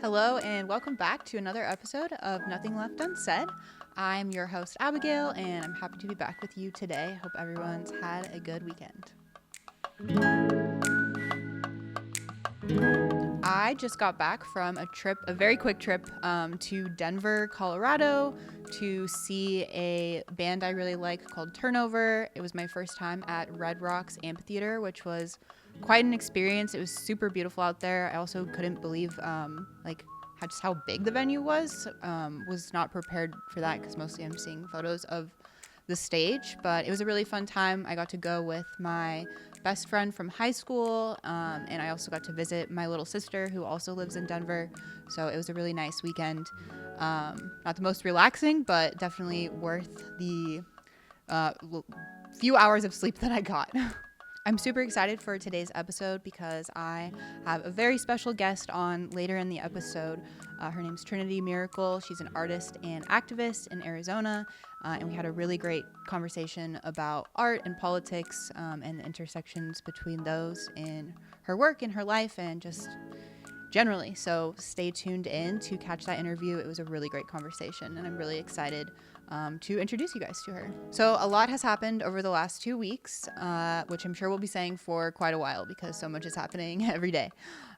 Hello and welcome back to another episode of Nothing Left Unsaid. I'm your host Abigail and I'm happy to be back with you today. Hope everyone's had a good weekend. I just got back from a very quick trip to Denver, Colorado to see a band I really like called Turnover. It was my first time at Red Rocks Amphitheater, which was quite an experience. It was super beautiful out there. I also couldn't believe how big the venue was. Was not prepared for that because mostly I'm seeing photos of the stage, but it was a really fun time. I got to go with my best friend from high school, and I also got to visit my little sister who also lives in Denver, so it was a really nice weekend. Not the most relaxing, but definitely worth the few hours of sleep that I got. I'm super excited for today's episode because I have a very special guest on later in the episode. Her name's Trinity Miracle. She's an artist and activist in Arizona, and we had a really great conversation about art and politics and the intersections between those in her work, in her life, and just generally. So stay tuned in to catch that interview. It was a really great conversation, and I'm really excited to introduce you guys to her. So a lot has happened over the last 2 weeks, which I'm sure we'll be saying for quite a while because so much is happening every day.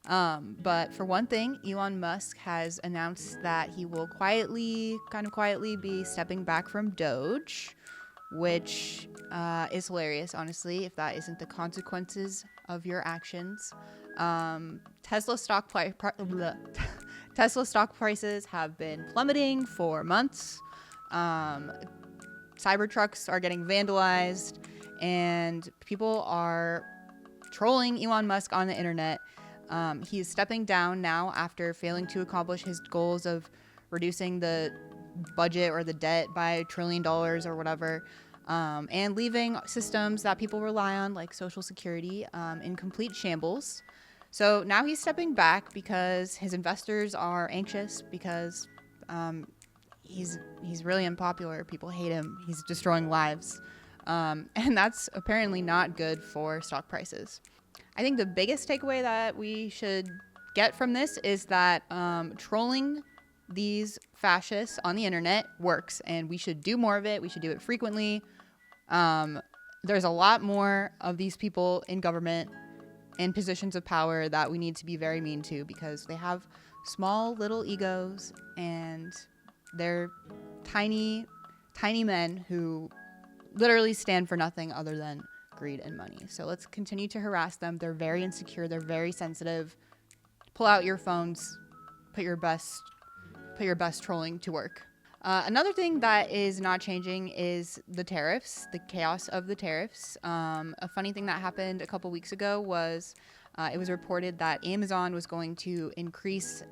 But for one thing, Elon Musk has announced that he will kind of quietly be stepping back from Doge, which is hilarious, honestly, if that isn't the consequences of your actions. Tesla stock prices have been plummeting for months. Cybertrucks are getting vandalized, and people are trolling Elon Musk on the internet. He is stepping down now after failing to accomplish his goals of reducing the budget or the debt by $1 trillion or whatever, and leaving systems that people rely on, like Social Security, in complete shambles. So now he's stepping back because his investors are anxious because he's really unpopular. People hate him. He's destroying lives. And that's apparently not good for stock prices. I think the biggest takeaway that we should get from this is that trolling these fascists on the internet works, and we should do more of it. We should do it frequently. There's a lot more of these people in government in positions of power that we need to be very mean to because they have small little egos and they're tiny men who literally stand for nothing other than greed and money. So let's continue to harass them. They're very insecure. They're very sensitive. Pull out your phones. Put your best trolling to work. Another thing that is not changing is the tariffs, the chaos of the tariffs. A funny thing that happened a couple weeks ago was it was reported that Amazon was going to increase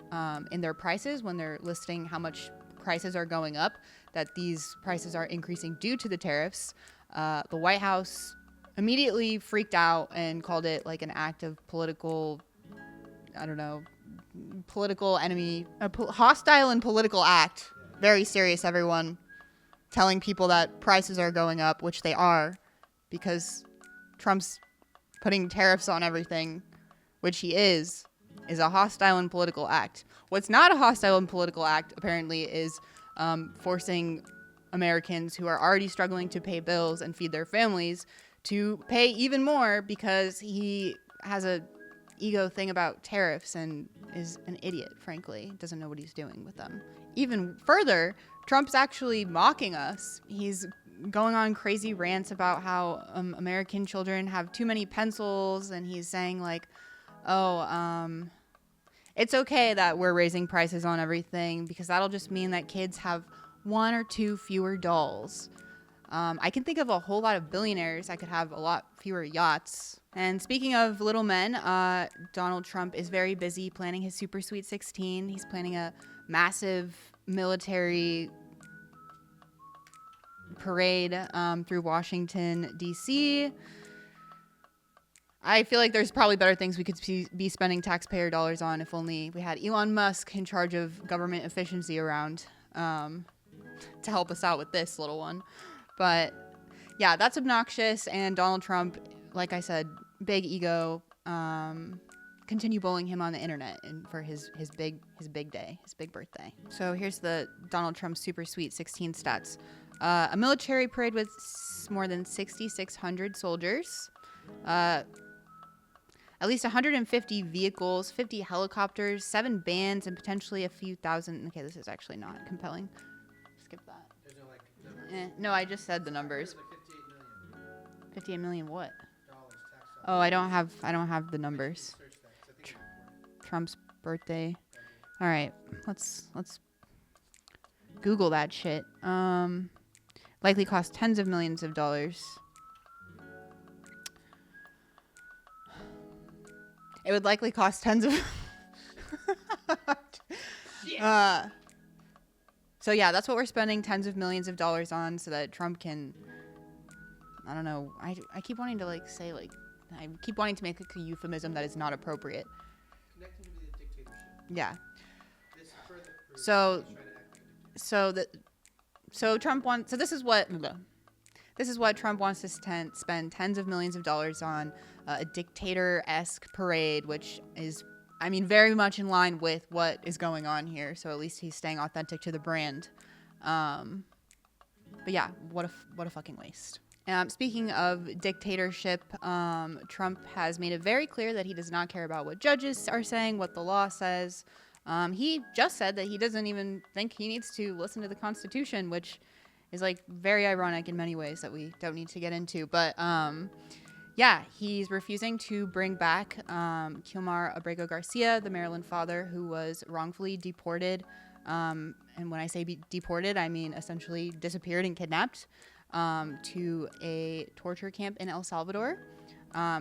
in their prices when they're listing how much prices are going up, that these prices are increasing due to the tariffs. The White House immediately freaked out and called it like an act of political enemy, hostile and political act. Very serious, everyone. Telling people that prices are going up, which they are, because Trump's putting tariffs on everything, which he is a hostile and political act. What's not a hostile and political act, apparently, is forcing Americans who are already struggling to pay bills and feed their families to pay even more because he has a ego thing about tariffs and is an idiot, frankly. Doesn't know what he's doing with them. Even further, Trump's actually mocking us. He's going on crazy rants about how American children have too many pencils, and he's saying like, it's okay that we're raising prices on everything because that'll just mean that kids have 1 or 2 fewer dolls. I can think of a whole lot of billionaires that could have a lot fewer yachts. And speaking of little men, Donald Trump is very busy planning his Super Sweet 16. He's planning a massive military parade through Washington, D.C. I feel like there's probably better things we could be spending taxpayer dollars on if only we had Elon Musk in charge of government efficiency around to help us out with this little one. But yeah, that's obnoxious. And Donald Trump, like I said, big ego, kind continue bullying him on the internet and for his big day, his big birthday. So here's the Donald Trump super sweet 16 stats. A military parade with more than 6,600 soldiers. At least 150 vehicles, 50 helicopters, 7 bands, and potentially a few thousand. Okay, this is actually not compelling. Skip that. There's no like numbers. No, I just said the numbers. Like 58 million. 58 million what? Dollars tax. Oh, I don't have the numbers. Search that, 'cause I think it's important. Trump's birthday. All right, let's Google that shit. Likely cost tens of millions of dollars. It would likely cost tens of. So yeah, that's what we're spending tens of millions of dollars on, so that Trump can. I don't know. I keep wanting to say I keep wanting to make a euphemism that is not appropriate. Connecting to the dictatorship. Yeah. This further proves So, he's trying to act like a dictator. so Trump wants. So this is what Trump wants to spend tens of millions of dollars on, a dictator-esque parade, which is, I mean, very much in line with what is going on here. So at least he's staying authentic to the brand. But yeah, what a fucking waste. Speaking of dictatorship, Trump has made it very clear that he does not care about what judges are saying, what the law says. He just said that he doesn't even think he needs to listen to the Constitution, which is very ironic in many ways that we don't need to get into. But yeah, he's refusing to bring back Kilmar Abrego Garcia, the Maryland father who was wrongfully deported. And when I say deported, I mean essentially disappeared and kidnapped to a torture camp in El Salvador,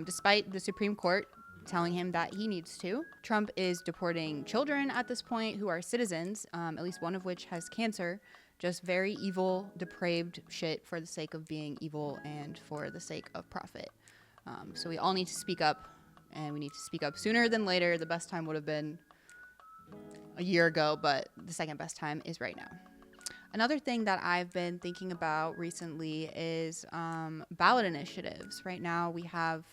despite the Supreme Court telling him that he needs to. Trump is deporting children at this point who are citizens, at least one of which has cancer. Just very evil, depraved shit for the sake of being evil and for the sake of profit. So we all need to speak up, and we need to speak up sooner than later. The best time would have been a year ago, but the second best time is right now. Another thing that I've been thinking about recently is ballot initiatives. Right now we have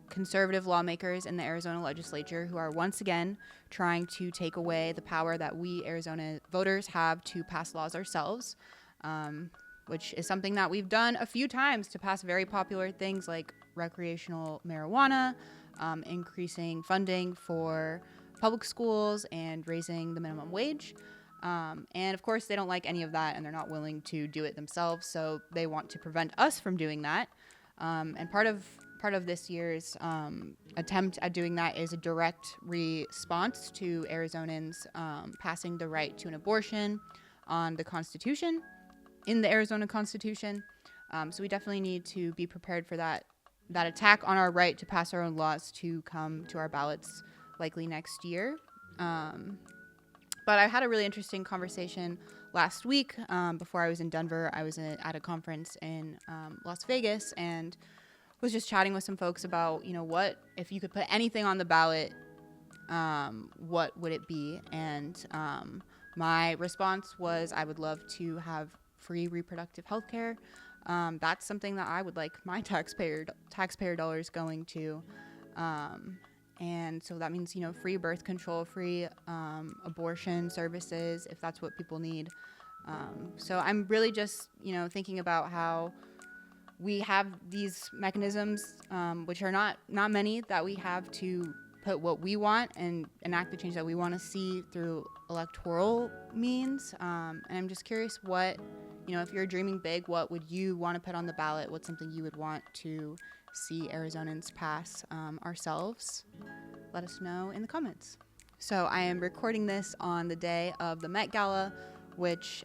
conservative lawmakers in the Arizona legislature who are once again trying to take away the power that we Arizona voters have to pass laws ourselves, which is something that we've done a few times to pass very popular things like recreational marijuana, increasing funding for public schools, and raising the minimum wage. And of course, they don't like any of that, and they're not willing to do it themselves, so they want to prevent us from doing that. And part of this year's attempt at doing that is a direct response to Arizonans passing the right to an abortion on the Constitution, in the Arizona Constitution. So we definitely need to be prepared for that attack on our right to pass our own laws to come to our ballots likely next year. But I had a really interesting conversation last week before I was in Denver. I was at a conference in Las Vegas and was just chatting with some folks about, what if you could put anything on the ballot, what would it be? And my response was I would love to have free reproductive health care. That's something that I would like my taxpayer dollars going to. And so that means, free birth control, free abortion services, if that's what people need. So I'm really just, thinking about how we have these mechanisms, which are not many, that we have to put what we want and enact the change that we want to see through electoral means. And I'm just curious what, if you're dreaming big, what would you want to put on the ballot? What's something you would want to see Arizonans pass ourselves? Let us know in the comments. So I am recording this on the day of the Met Gala, which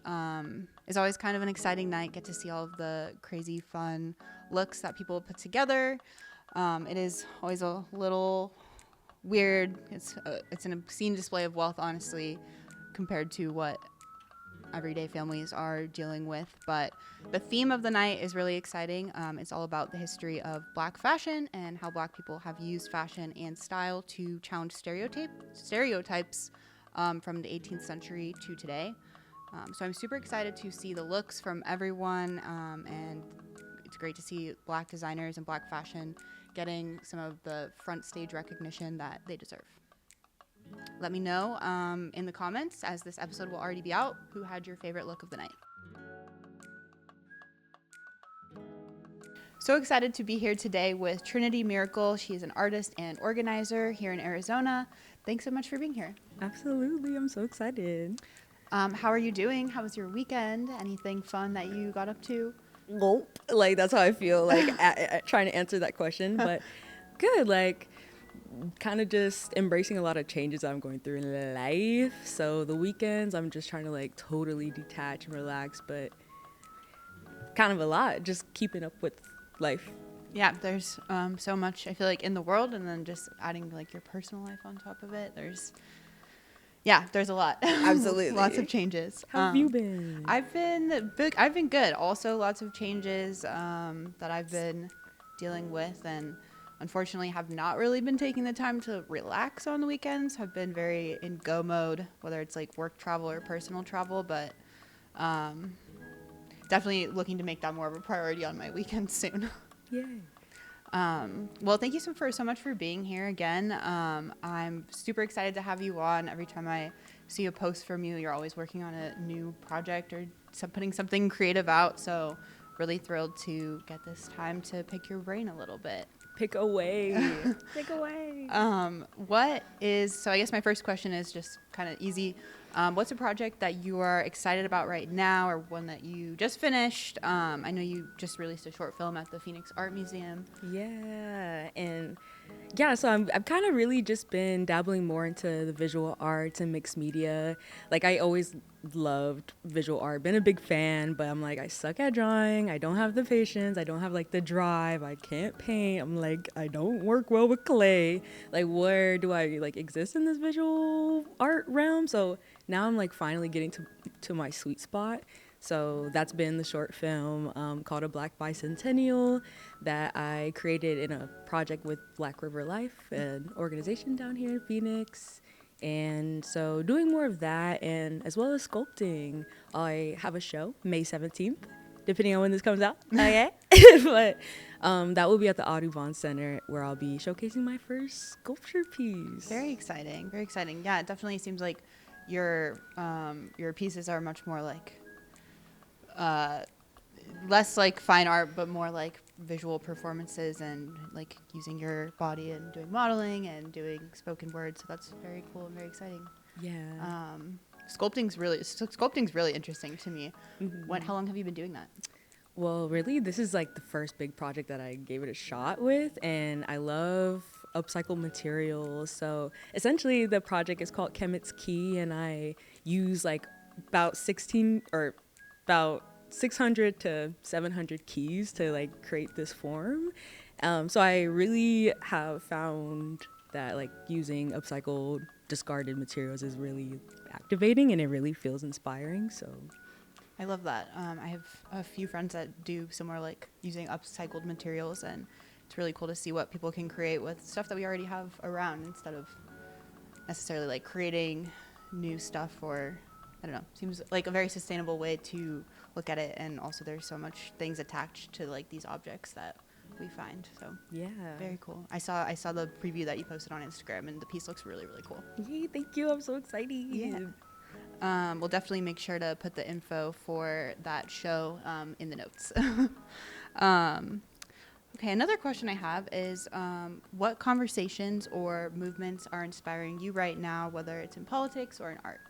is always kind of an exciting night. Get to see all of the crazy fun looks that people put together. It is always a little weird. It's an obscene display of wealth, honestly, compared to what everyday families are dealing with. But the theme of the night is really exciting. It's all about the history of Black fashion and how Black people have used fashion and style to challenge stereotypes from the 18th century to today. So I'm super excited to see the looks from everyone, and it's great to see Black designers and Black fashion getting some of the front stage recognition that they deserve. Let me know in the comments, as this episode will already be out, who had your favorite look of the night. So excited to be here today with Trinity Miracle. She is an artist and organizer here in Arizona. Thanks so much for being here. Absolutely. I'm so excited. How are you doing? How was your weekend? Anything fun that you got up to? Nope. Like, that's how I feel, like, trying to answer that question. But good. Like, kind of just embracing a lot of changes I'm going through in life. So the weekends, I'm just trying to, like, totally detach and relax. But kind of a lot. Just keeping up with life. Yeah, there's so much, I feel like, in the world, and then just adding, like, your personal life on top of it. There's a lot. Absolutely. Lots of changes. How have you been? I've been good. Also, lots of changes that I've been dealing with, and unfortunately have not really been taking the time to relax on the weekends. I've been very in go mode, whether it's like work travel or personal travel, but definitely looking to make that more of a priority on my weekends soon. Yay. Well, thank you so much for being here again. I'm super excited to have you on. Every time I see a post from you, you're always working on a new project or putting something creative out. So really thrilled to get this time to pick your brain a little bit. Pick away. Pick away. So I guess my first question is just kind of easy. What's a project that you are excited about right now, or one that you just finished? I know you just released a short film at the Phoenix Art Museum. So I've kind of really just been dabbling more into the visual arts and mixed media. Like, I always loved visual art, been a big fan, but I'm like, I suck at drawing. I don't have the patience. I don't have like the drive. I can't paint. I'm like, I don't work well with clay. Like, where do I like exist in this visual art realm? So now I'm like finally getting to my sweet spot. So that's been the short film called A Black Bicentennial that I created in a project with Black River Life, an organization down here in Phoenix. And so doing more of that, and as well as sculpting. I have a show May 17th, depending on when this comes out. Okay. But that will be at the Audubon Center, where I'll be showcasing my first sculpture piece. Very exciting. Very exciting. Yeah, it definitely seems like your pieces are much more like less like fine art, but more like visual performances and like using your body and doing modeling and doing spoken word. So that's very cool and very exciting. Yeah. Sculpting's really interesting to me. Mm-hmm. How long have you been doing that? Well, really, this is like the first big project that I gave it a shot with, and I love upcycled materials. So essentially the project is called Kemet's Key, and I use like about 600 to 700 keys to like create this form. So I really have found that like using upcycled discarded materials is really activating, and it really feels inspiring. So I love that. I have a few friends that do similar, like using upcycled materials, and it's really cool to see what people can create with stuff that we already have around, instead of necessarily like creating new stuff. Or I don't know, seems like a very sustainable way to look at it. And also there's so much things attached to like these objects that we find. So yeah, very cool. I saw the preview that you posted on Instagram, and the piece looks really, really cool. Yay, thank you. I'm so excited. Yeah. We'll definitely make sure to put the info for that show in the notes. Okay, another question I have is what conversations or movements are inspiring you right now, whether it's in politics or in art?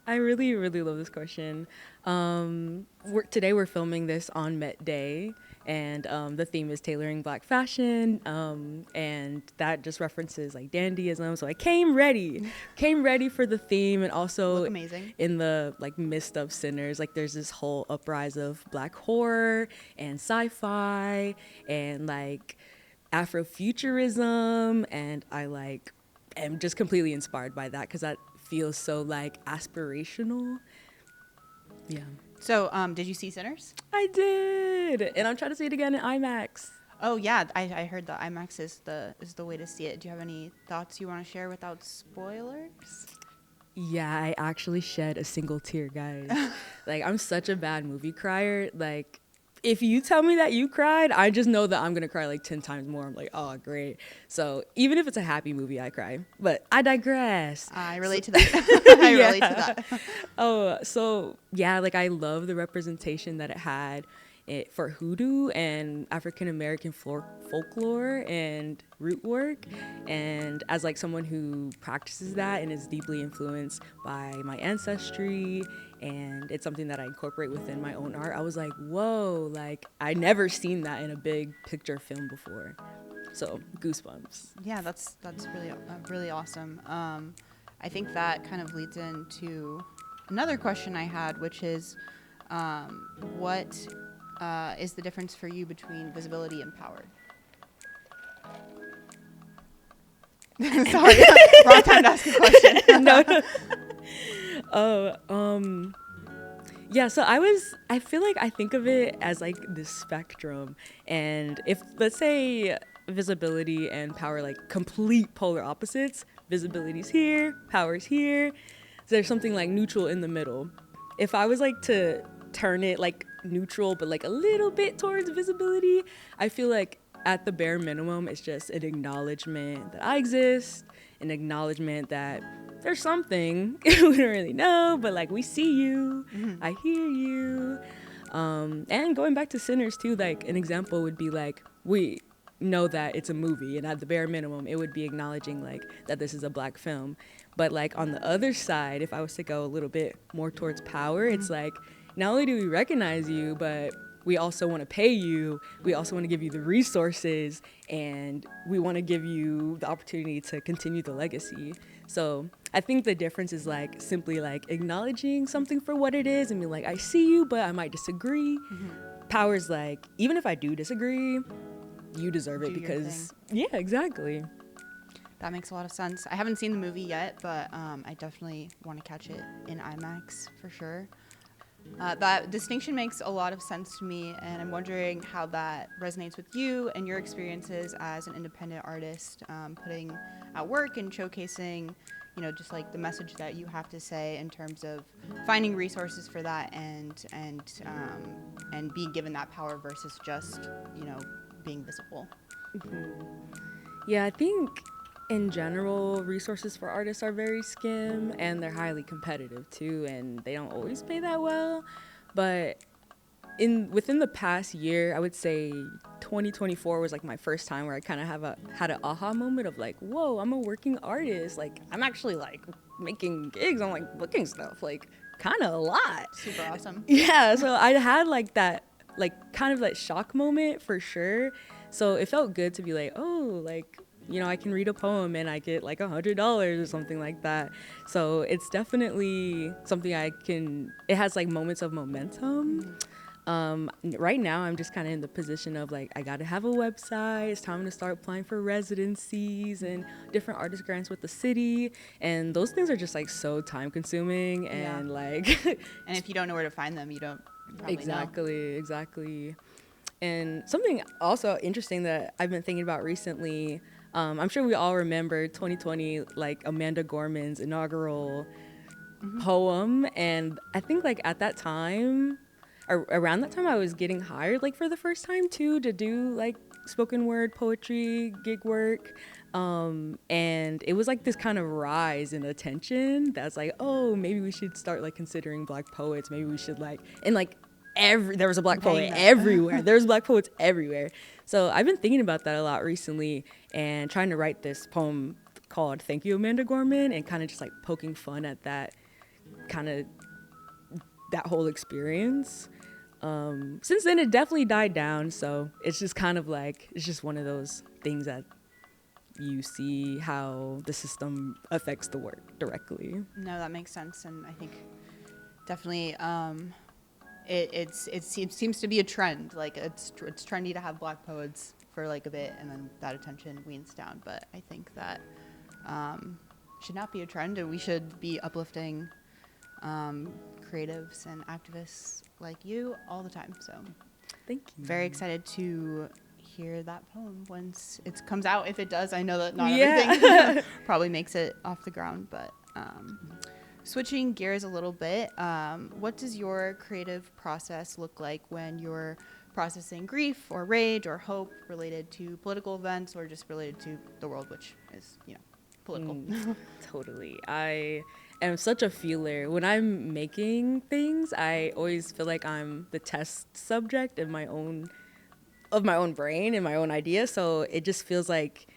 I really, really love this question. Today we're filming this on Met Day, and the theme is tailoring Black fashion, and that just references like dandyism. So I came ready for the theme, and also look amazing. In the like midst of sinners, like there's this whole uprise of Black horror and sci-fi and like Afrofuturism, and I like am just completely inspired by that because that feels so like aspirational. Yeah. So did you see Sinners? I did, and I'm trying to see it again in IMAX. Oh yeah, I heard that IMAX is the way to see it. Do you have any thoughts you want to share without spoilers? Yeah, I actually shed a single tear, guys. Like, I'm such a bad movie crier. Like, if you tell me that you cried, I just know that I'm gonna cry like 10 times more. I'm like, oh, great. So even if it's a happy movie, I cry. But I digress. I relate to that. I relate to that. Oh, so yeah, like I love the representation that it had for hoodoo and African American folklore and root work. And as like someone who practices that and is deeply influenced by my ancestry, and it's something that I incorporate within my own art, I was like, whoa, like I never seen that in a big picture film before. So goosebumps. Yeah, that's really awesome. I think that kind of leads into another question I had, which is, what is the difference for you between visibility and power? Sorry, wrong time to ask a question. No. Yeah, so I feel like I think of it as like this spectrum, and if let's say visibility and power like complete polar opposites, visibility's here, power's here, there's something like neutral in the middle. If I was like to turn it like neutral but like a little bit towards visibility, I feel like at the bare minimum it's just an acknowledgement that I exist, an acknowledgement that there's something we don't really know, but like we see you, I hear you. And going back to Sinners too, like an example would be like, we know that it's a movie, and at the bare minimum it would be acknowledging like that this is a Black film. But like on the other side, if I was to go a little bit more towards power, it's like not only do we recognize you, but we also want to pay you, we also want to give you the resources, and we want to give you the opportunity to continue the legacy. So I think the difference is like simply like acknowledging something for what it is and be like, I see you, but I might disagree. Power's like, even if I do disagree, you deserve it because, yeah, exactly. That makes a lot of sense. I haven't seen the movie yet, but I definitely want to catch it in IMAX for sure. That distinction makes a lot of sense to me, and I'm wondering how that resonates with you and your experiences as an independent artist, putting out work and showcasing, you know, just like the message that you have to say in terms of finding resources for that and being given that power versus just, you know, being visible. Yeah, I think in general, resources for artists are very skim, and they're highly competitive too, and they don't always pay that well. But within the past year, I would say 2024 was like my first time where I kind of had an aha moment of like, whoa, I'm a working artist. Like I'm actually like making gigs. I'm like booking stuff, like kind of a lot. Super awesome. Yeah, so I had like that, like kind of like shock moment for sure. So it felt good to be like, oh, like, you know, I can read a poem and I get like $100 or something like that. So it's definitely something it has like moments of momentum. Right now I'm just kind of in the position of like, I gotta have a website. It's time to start applying for residencies and different artist grants with the city. And those things are just like so time consuming and like. And if you don't know where to find them, you don't probably know. Exactly. And something also interesting that I've been thinking about recently, I'm sure we all remember 2020, like Amanda Gorman's inaugural poem. And I think like at that time, or around that time, I was getting hired like for the first time too, to do like spoken word poetry, gig work. And it was like this kind of rise in attention that's like, oh, maybe we should start like considering Black poets. Maybe we should like, and like there was a Black poet everywhere. There's Black poets everywhere. So I've been thinking about that a lot recently and trying to write this poem called Thank You, Amanda Gorman, and kind of just like poking fun at that whole experience. Since then, it definitely died down. So it's just kind of like, it's just one of those things that you see how the system affects the work directly. No, that makes sense. And I think definitely it seems to be a trend. Like it's trendy to have Black poets for like a bit, and then that attention weans down. But I think that should not be a trend, and we should be uplifting creatives and activists like you all the time. So thank you. Very excited to hear that poem once it comes out. If it does, I know that not everything probably makes it off the ground, but switching gears a little bit, what does your creative process look like when you're processing grief or rage or hope related to political events or just related to the world, which is, political. Totally. I am such a feeler. When I'm making things, I always feel like I'm the test subject of my own brain and my own idea. So it just feels like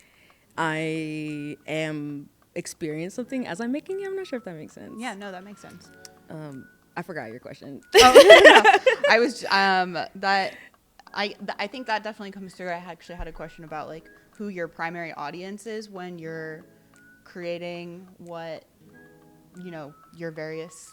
I am experiencing something as I'm making it. I'm not sure if that makes sense. Yeah, no, that makes sense. I forgot your question. I was that I think that definitely comes through. I actually had a question about like who your primary audience is when you're creating what your various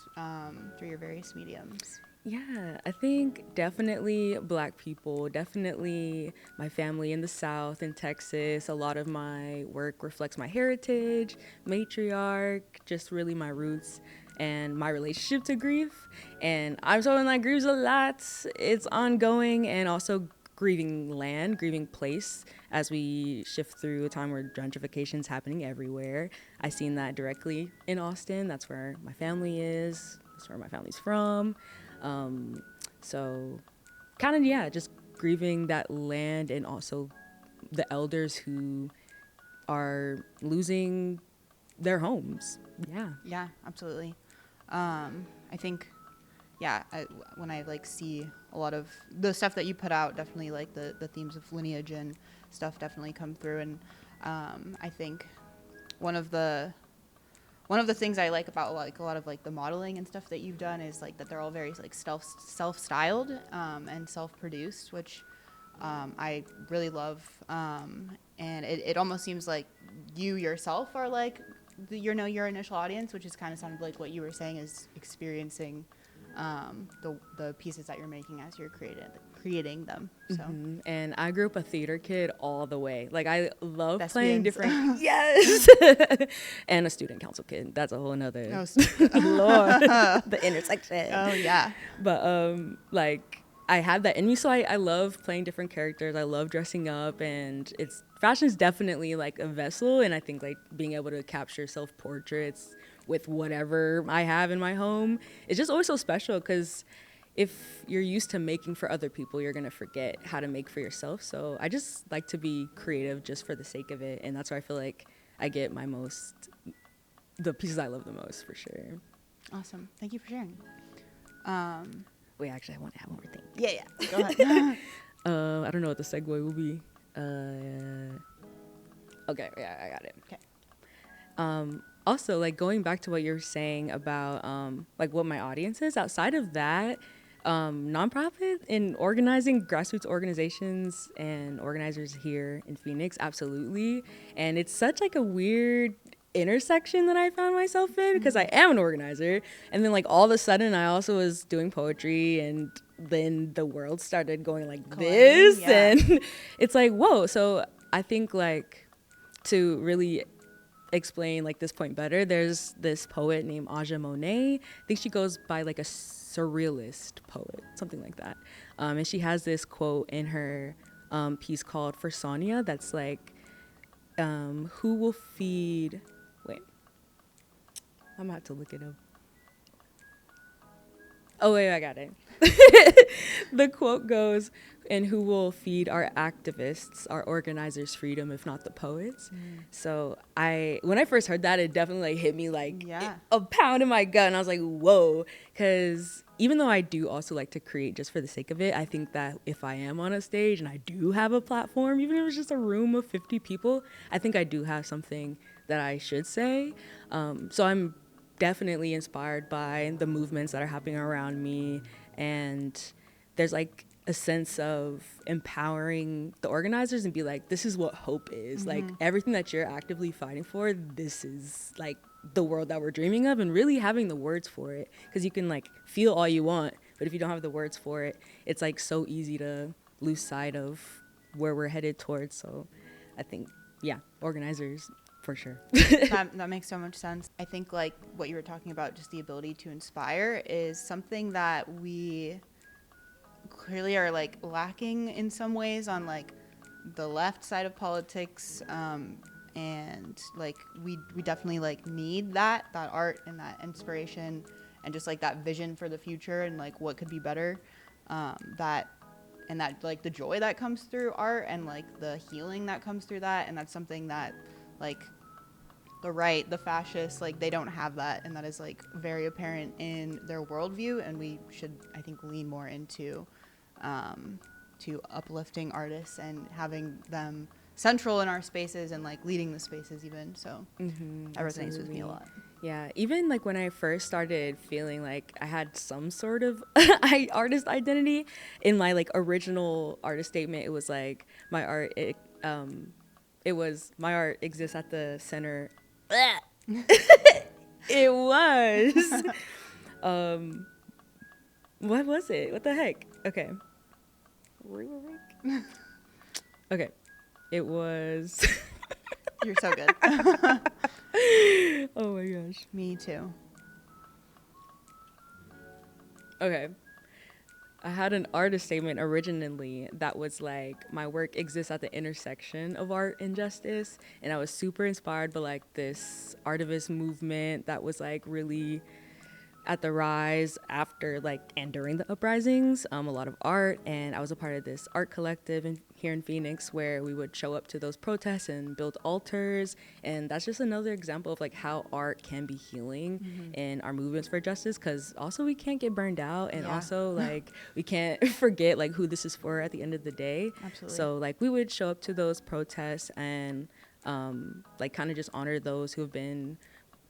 through your various mediums. Yeah, I think definitely Black people, definitely my family in the South, in Texas. A lot of my work reflects my heritage, matriarch, just really my roots and my relationship to grief. And I'm someone that grieves a lot. It's ongoing, and also grieving land, grieving place as we shift through a time where gentrification is happening everywhere. I've seen that directly in Austin. That's where my family is. That's where my family's from. So kind of, yeah, just grieving that land and also the elders who are losing their homes. Yeah, absolutely. I think, when I like see a lot of the stuff that you put out, definitely like the themes of lineage and stuff definitely come through. And I think one of the things I like about a lot of like the modeling and stuff that you've done is like that they're all very like self-styled and self-produced, which I really love. And it almost seems like you yourself are like your initial audience, which is kind of sounded like what you were saying is experiencing the pieces that you're making as you're creating them. So And I grew up a theater kid all the way. Like I love Best playing friends. different yes and a student council kid. That's a whole nother Lord the intersection. Oh yeah. But like I had that in me, so I love playing different characters. I love dressing up, and fashion is definitely like a vessel, and I think like being able to capture self-portraits with whatever I have in my home, it's just always so special, because if you're used to making for other people, you're gonna forget how to make for yourself. So I just like to be creative just for the sake of it, and that's where I feel like I get the pieces I love the most, for sure. Awesome. Thank you for sharing. Wait, actually, I want to have one more thing. Yeah. Go ahead. I don't know what the segue will be. Okay, yeah, I got it. Okay. Also, like going back to what you're saying about like what my audience is, outside of that, nonprofit and organizing, grassroots organizations and organizers here in Phoenix, absolutely. And it's such like a weird intersection that I found myself in, because I am an organizer, and then like all of a sudden I also was doing poetry, and then the world started going like this, and it's like, whoa. So I think like to really explain like this point better, there's this poet named Aja Monet. I think she goes by like a surrealist poet, something like that, and she has this quote in her piece called For Sonia that's like, who will feed, wait, I'm gonna have to look it up. Oh wait, I got it. The quote goes, and who will feed our activists, our organizers' freedom, if not the poets? So when I first heard that, it definitely like hit me like a pound in my gut, and I was like, whoa. Because even though I do also like to create just for the sake of it, I think that if I am on a stage and I do have a platform, even if it's just a room of 50 people, I think I do have something that I should say. So I'm definitely inspired by the movements that are happening around me, and there's like a sense of empowering the organizers and be like, this is what hope is. Like everything that you're actively fighting for, this is like the world that we're dreaming of, and really having the words for it, because you can like feel all you want, but if you don't have the words for it, it's like so easy to lose sight of where we're headed towards. So I think, yeah, organizers for sure. That makes so much sense. I think like what you were talking about, just the ability to inspire, is something that we clearly are like lacking in some ways on like the left side of politics, and like we definitely like need that art and that inspiration and just like that vision for the future and like what could be better, that and that like the joy that comes through art and like the healing that comes through that, and that's something that like the right, the fascists, like they don't have that, and that is like very apparent in their worldview, and we should, I think, lean more into to uplifting artists and having them central in our spaces and like leading the spaces even. So that resonates with me a lot. Yeah, even like when I first started feeling like I had some sort of artist identity, in my like original artist statement, it was like my art it was my art exists at the center. It was what was it? What the heck? Okay. Okay. It was You're so good. oh my gosh. Me too. Okay. I had an artist statement originally that was like, my work exists at the intersection of art and justice. And I was super inspired by like this artivist movement that was like really at the rise after like and during the uprisings, a lot of art, and I was a part of this art collective here in Phoenix where we would show up to those protests and build altars, and that's just another example of like how art can be healing in our movements for justice, because also we can't get burned out, and also like we can't forget like who this is for at the end of the day. Absolutely. So like we would show up to those protests and like kind of just honor those who have been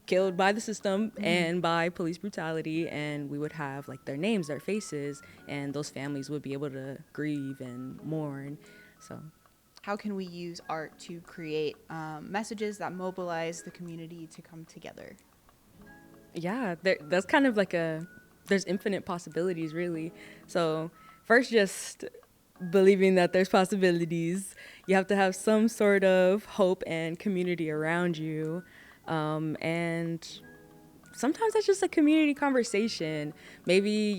killed by the system and by police brutality, and we would have like their names, their faces, and those families would be able to grieve and mourn. So how can we use art to create messages that mobilize the community to come together? Yeah, that's kind of like there's infinite possibilities really. So first, just believing that there's possibilities. You have to have some sort of hope and community around you. And sometimes that's just a community conversation. Maybe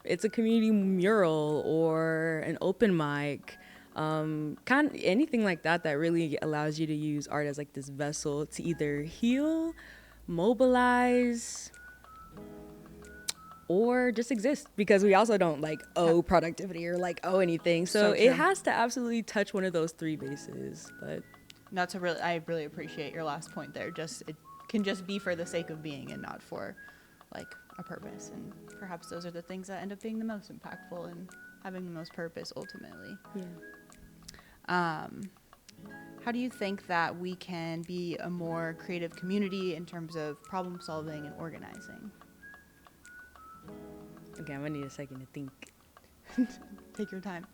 it's a community mural or an open mic, kind of anything like that really allows you to use art as like this vessel to either heal, mobilize, or just exist, because we also don't like owe productivity or like owe anything. So it has to absolutely touch one of those three bases. But I really appreciate your last point there. It can just be for the sake of being and not for like a purpose. And perhaps those are the things that end up being the most impactful and having the most purpose ultimately. Yeah. How do you think that we can be a more creative community in terms of problem solving and organizing? Okay, I'm gonna need a second to think. Take your time.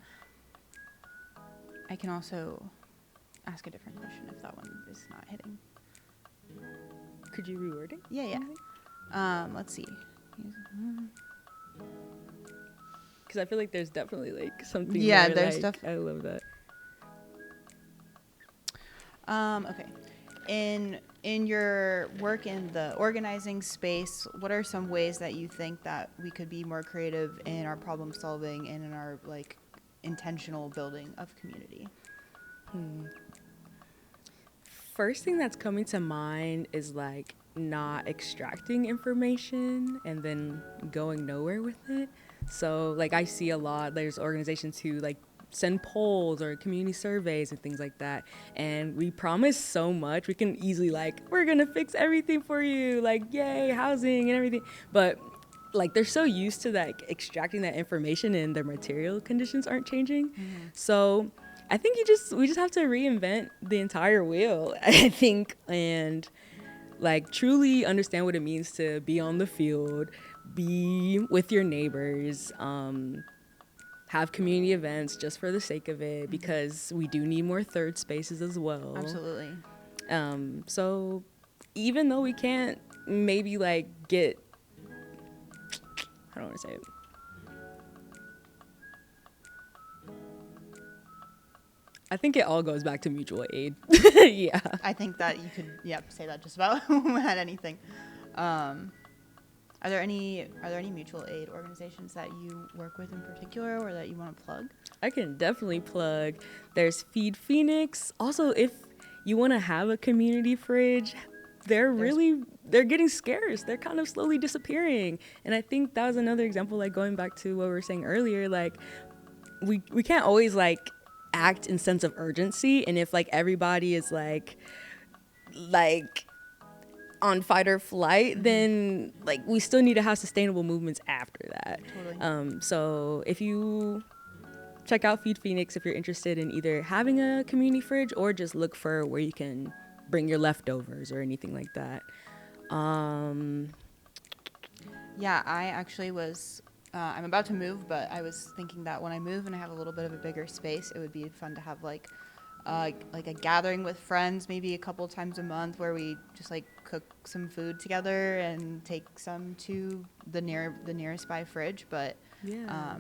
I can also ask a different question if that one is not hitting. Could you reword it? Yeah. Let's see. Because I feel like there's definitely like something. Yeah, there, there's like, stuff. I love that. Okay. In your work in the organizing space, what are some ways that you think that we could be more creative in our problem solving and in our like intentional building of community? First thing that's coming to mind is like not extracting information and then going nowhere with it. So like I see a lot, there's organizations who like send polls or community surveys and things like that, and we promise so much. We can easily like, we're gonna fix everything for you, like yay, housing and everything, but like they're so used to that extracting that information and their material conditions aren't changing. So I think we just have to reinvent the entire wheel, I think, and like truly understand what it means to be on the field, be with your neighbors, have community events just for the sake of it, because we do need more third spaces as well. Absolutely. So even though we can't maybe like get, I don't want to say it. I think it all goes back to mutual aid. Yeah. I think that you could, say that just about at anything. Are there any mutual aid organizations that you work with in particular or that you want to plug? I can definitely plug. There's Feed Phoenix. Also, if you want to have a community fridge, they're getting scarce. They're kind of slowly disappearing. And I think that was another example, like going back to what we were saying earlier, like we can't always like act in sense of urgency, and if like everybody is like on fight or flight, then like we still need to have sustainable movements after that. Totally. So if you check out Feed Phoenix if you're interested in either having a community fridge or just look for where you can bring your leftovers or anything like that. Yeah, I actually was. I'm about to move, but I was thinking that when I move and I have a little bit of a bigger space, it would be fun to have like a gathering with friends, maybe a couple times a month, where we just like cook some food together and take some to the nearest by fridge. But Yeah.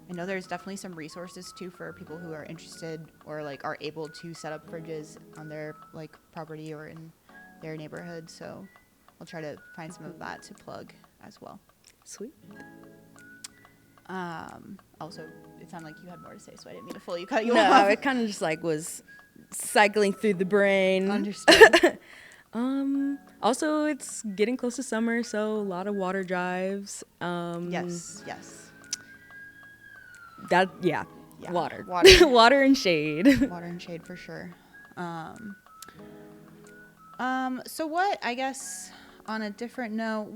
I know there's definitely some resources too for people who are interested or like are able to set up fridges on their like property or in their neighborhood. So I'll try to find some of that to plug as well. Sweet. Also, it sounded like you had more to say, so I didn't mean to fully cut you No, off. it kind of just like was cycling through the brain. Understood. Also, it's getting close to summer, so a lot of water drives. Yes. Yeah. Yeah. Water. Water. Water and shade. Water and shade for sure. So what, I guess, on a different note,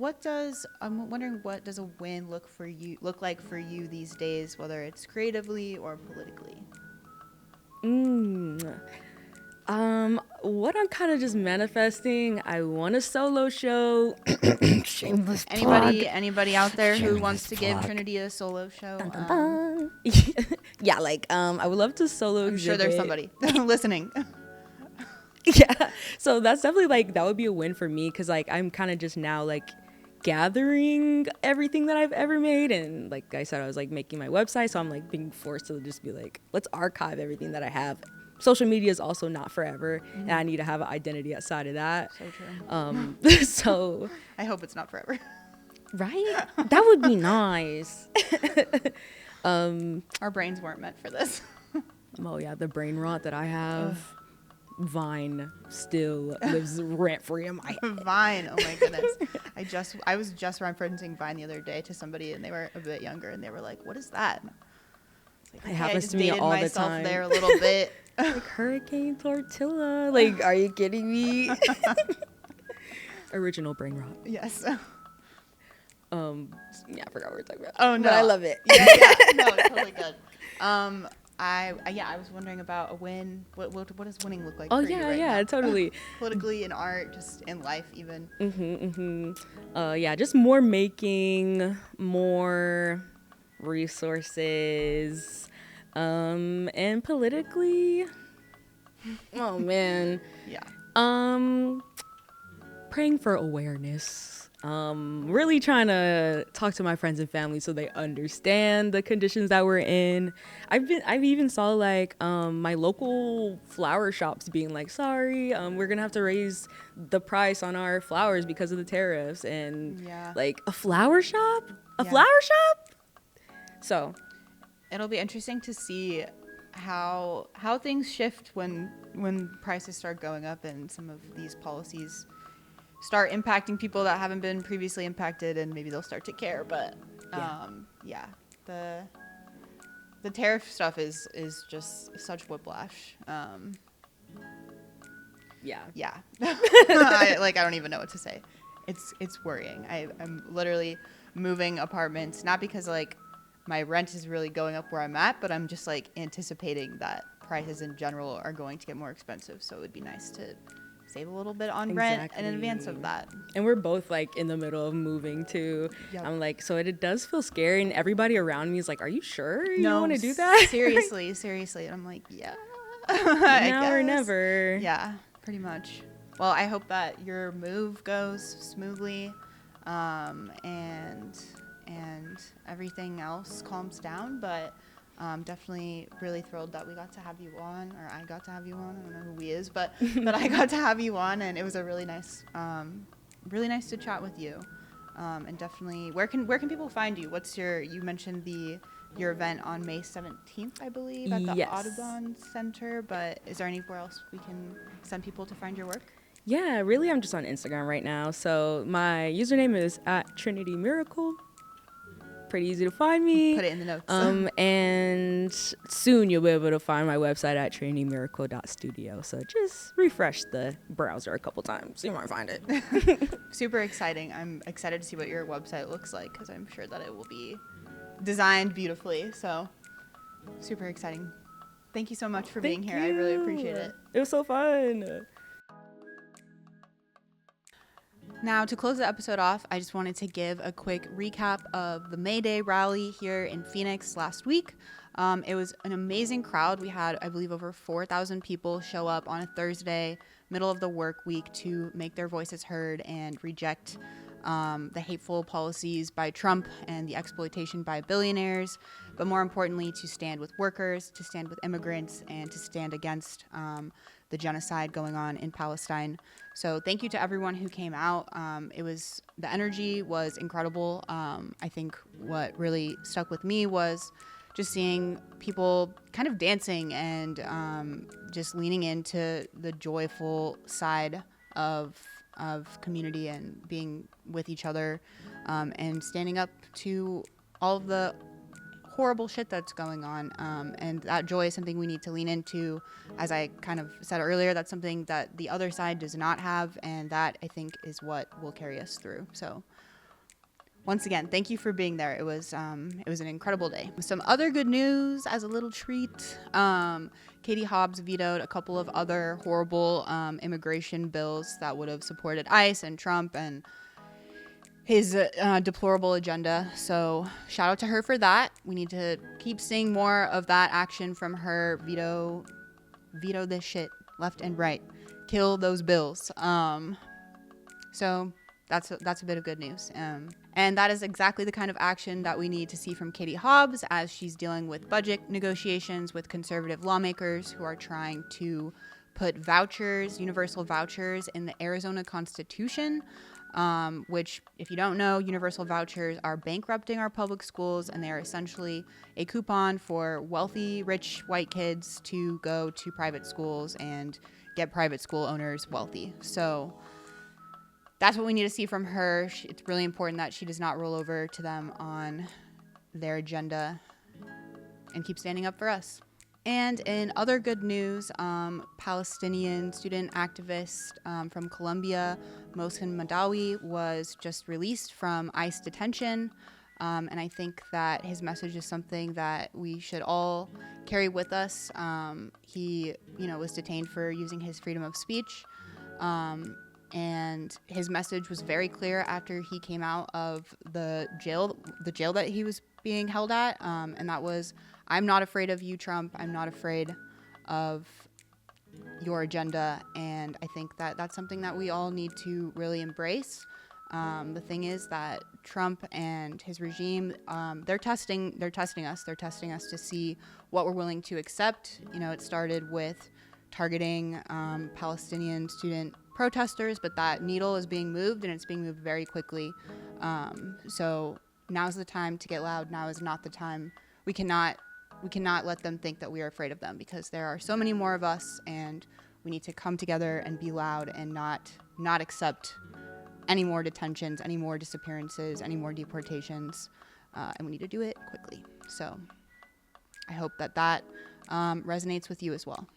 I'm wondering what does a win look like for you these days, whether it's creatively or politically? What I'm kind of just manifesting, I want a solo show. Shameless Anybody out there who Shameless wants to give plug. Trinity a solo show? Yeah, like I would love to solo I'm sure exhibit. there's somebody listening. Yeah, so that's definitely like that would be a win for me because like I'm kind of just now like gathering everything that I've ever made, and like I said, I was like making my website, so I'm like being forced to just be like, let's archive everything that I have. Social media is also not forever, and I need to have an identity outside of that. So true. So I hope it's not forever. right, that would be nice. Our brains weren't meant for this. Oh yeah, the brain rot that I have. Vine still lives rent free in my head. Vine, oh my goodness. I was just referencing Vine the other day to somebody, and they were a bit younger, and they were like, "What is that?" Like, It happens to me all the time. There a little bit. Like Hurricane Tortilla. Like, are you kidding me? Original brain rot. Yes. Yeah, I forgot what we were talking about. Oh no, But I love it. Yeah, no, totally good. I was wondering about a win. What does winning look like? Oh for you yeah, right yeah, now? totally. Politically, in art, just in life, even. Yeah, just more making, more resources, and politically. Oh man. Yeah. Praying for awareness. Really trying to talk to my friends and family so they understand the conditions that we're in. I've even saw like my local flower shops being like, sorry, we're gonna have to raise the price on our flowers because of the tariffs, and Yeah. like a flower shop, Yeah. flower shop. So It'll be interesting to see how things shift when prices start going up and some of these policies start impacting people that haven't been previously impacted, and maybe they'll start to care. But Yeah. the tariff stuff is just such whiplash. yeah. I don't even know what to say. It's worrying. I'm literally moving apartments, not because like my rent is really going up where I'm at, but I'm just like anticipating that prices in general are going to get more expensive. So it would be nice to save a little bit on rent in advance of that. And we're both like in the middle of moving too. Yep. I'm like, so it does feel scary, and everybody around me is like, are you sure you No, want to do that? seriously. And I'm like, yeah. Now or never. Yeah, pretty much. Well, I hope that your move goes smoothly, and everything else calms down. But definitely really thrilled that we got to have you on, or I got to have you on. I don't know who we is, but I got to have you on, and it was a really nice to chat with you. And definitely, where can people find you? You mentioned your event on May 17th, I believe, at the Yes. Audubon Center, but is there anywhere else we can send people to find your work? Yeah, really, I'm just on Instagram right now. So my username is @Trinity Miracle. pretty easy to find me. Put it in the notes. And soon you'll be able to find my website at trinitymiracle.studio. So just refresh the browser a couple times. You might find it. Super exciting. I'm excited to see what your website looks like because I'm sure that it will be designed beautifully. So super exciting. Thank you so much for being here. I really appreciate it. It was so fun. Now, to close the episode off, I just wanted to give a quick recap of the May Day rally here in Phoenix last week. It was an amazing crowd. We had, I believe, over 4,000 people show up on a Thursday, middle of the work week, to make their voices heard and reject the hateful policies by Trump and the exploitation by billionaires, but more importantly, to stand with workers, to stand with immigrants, and to stand against the genocide going on in Palestine. So thank you to everyone who came out. The energy was incredible. I think what really stuck with me was just seeing people kind of dancing and just leaning into the joyful side of community and being with each other, and standing up to all of the horrible shit that's going on. And that joy is something we need to lean into. As I kind of said earlier, that's something that the other side does not have, and that, I think, is what will carry us through. So once again, thank you for being there. It was an incredible day. Some other good news as a little treat. Katie Hobbs vetoed a couple of other horrible immigration bills that would have supported ICE and Trump and his deplorable agenda. So shout out to her for that. We need to keep seeing more of that action from her. Veto this shit left and right. Kill those bills. So that's a bit of good news. And that is exactly the kind of action that we need to see from Katie Hobbs as she's dealing with budget negotiations with conservative lawmakers who are trying to put vouchers, universal vouchers, in the Arizona Constitution, which, if you don't know, universal vouchers are bankrupting our public schools, and they are essentially a coupon for wealthy, rich white kids to go to private schools and get private school owners wealthy. So that's what we need to see from her. It's really important that she does not roll over to them on their agenda and keep standing up for us. And in other good news, Palestinian student activist from Colombia, Mohsen Madawi, was just released from ICE detention. And I think that his message is something that we should all carry with us. He, was detained for using his freedom of speech. And his message was very clear after he came out of the jail that he was being held at. And that was, I'm not afraid of you, Trump. I'm not afraid of your agenda. And I think that that's something that we all need to really embrace. The thing is that Trump and his regime, they're testing us. They're testing us to see what we're willing to accept. It started with targeting Palestinian student protesters, but that needle is being moved, and it's being moved very quickly. So now's the time to get loud. Now is not the time. We cannot let them think that we are afraid of them, because there are so many more of us, and we need to come together and be loud and not accept any more detentions, any more disappearances, any more deportations, and we need to do it quickly. So I hope that resonates with you as well.